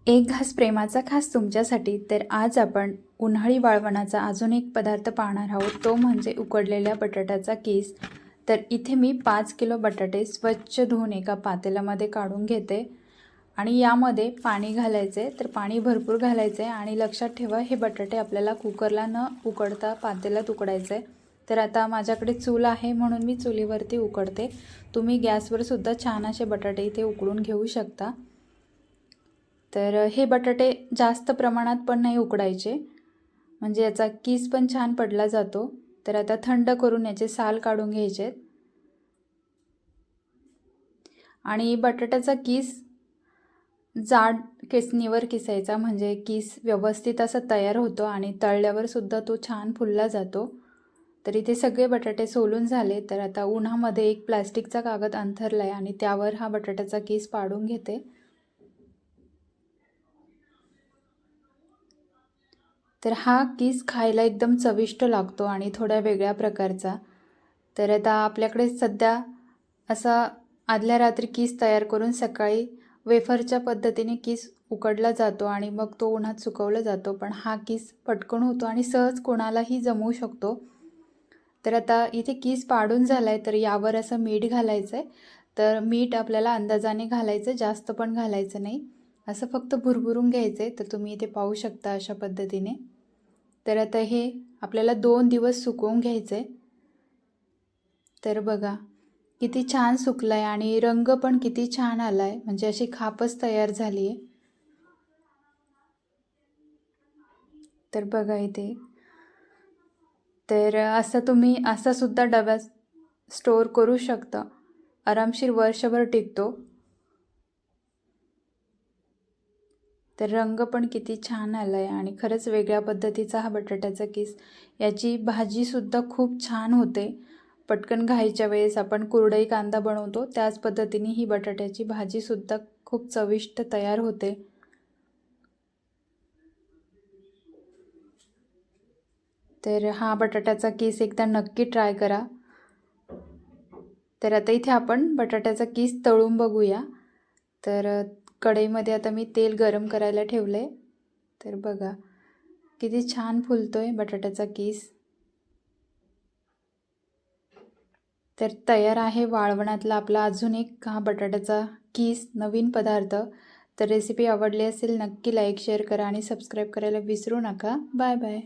एक घास प्रेमाचा खास तुमच्यासाठी. तर आज आपण उन्हाळी वाळवणाचा अजून एक पदार्थ पाहणार आहोत, तो म्हणजे उकडलेल्या बटाट्याचा कीस. तर इथे मी 5 किलो बटाटे स्वच्छ धुवून एका पातेल्यामध्ये काढून घेते आणि यामध्ये पाणी घालायचे. तर पाणी भरपूर घालायचे आणि लक्षात ठेवा, हे बटाटे आपल्याला कुकरला न उकडता पातेल्यात उकडायचे. तर आता माझ्याकडे चूल आहे म्हणून मी चुलीवरती उकडते. तुम्ही गॅसवर सुद्धा छान असे बटाटे इथे उकडून घेऊ शकता. तर हे बटाटे जास्त प्रमाणात पण नाही उकडायचे, म्हणजे याचा कीस पण छान पडला जातो. तर आता थंड करून याचे साल काढून घ्यायचे आणि बटाट्याचा कीस जाड केसनीवर किसायचा, म्हणजे कीस व्यवस्थित असा तयार होतो आणि तळल्यावर सुद्धा तो छान फुलला जातो. तर इथे सगळे बटाटे सोलून झाले. तर आता उन्हामध्ये एक प्लास्टिकचा कागद अंथरला आहे आणि त्यावर हा बटाट्याचा कीस पाडून घेते. तर हा कीस खायला एकदम चविष्ट लागतो आणि थोड्या वेगळ्या प्रकारचा. तर आता आपल्याकडे सध्या असा आदल्या रात्री कीस तयार करून सकाळी वेफरच्या पद्धतीने कीस उकडला जातो आणि मग तो उन्हात सुकवला जातो. पण हा कीस पटकन होतो आणि सहज कोणालाही जमवू शकतो. तर आता इथे कीस पाडून झाला आहे, तर यावर असं मीठ घालायचं आहे. तर मीठ आपल्याला अंदाजाने घालायचं, जास्त पण घालायचं नाही. असं फक्त भुरभुरून घ्यायचं आहे. तर तुम्ही इथे पाहू शकता अशा पद्धतीने. तर आता हे आपल्याला 2 दिवस सुकवून घ्यायचं आहे. तर बघा किती छान सुकलं आहे आणि रंग पण किती छान आला आहे, म्हणजे अशी खापच तयार झाली आहे. तर बघा इथे. तर असं तुम्ही सुद्धा डब्यात स्टोअर करू शकता, आरामशीर वर्षभर टिकतो. तर रंग पण किती छान आला आहे आणि खरंच वेगळ्या पद्धतीचा हा बटाट्याचा कीस. याची भाजीसुद्धा खूप छान होते. पटकन घाईच्या वेळेस आपण कुरडई कांदा बनवतो त्याच पद्धतीने ही बटाट्याची भाजीसुद्धा खूप चविष्ट तयार होते. तर हा बटाट्याचा कीस एकदा नक्की ट्राय करा. तर आता इथे आपण बटाट्याचा कीस तळून बघूया. तर कढईमध्ये आता मी तेल गरम करायला ठेवलं आहे. तर बघा किती छान फुलतो आहे बटाट्याचा कीस. तर तयार आहे वाळवणातला आपला अजून एक हा बटाट्याचा कीस, नवीन पदार्थ. तर रेसिपी आवडली असेल नक्की लाईक शेअर करा आणि सबस्क्राईब करायला विसरू नका. Bye bye.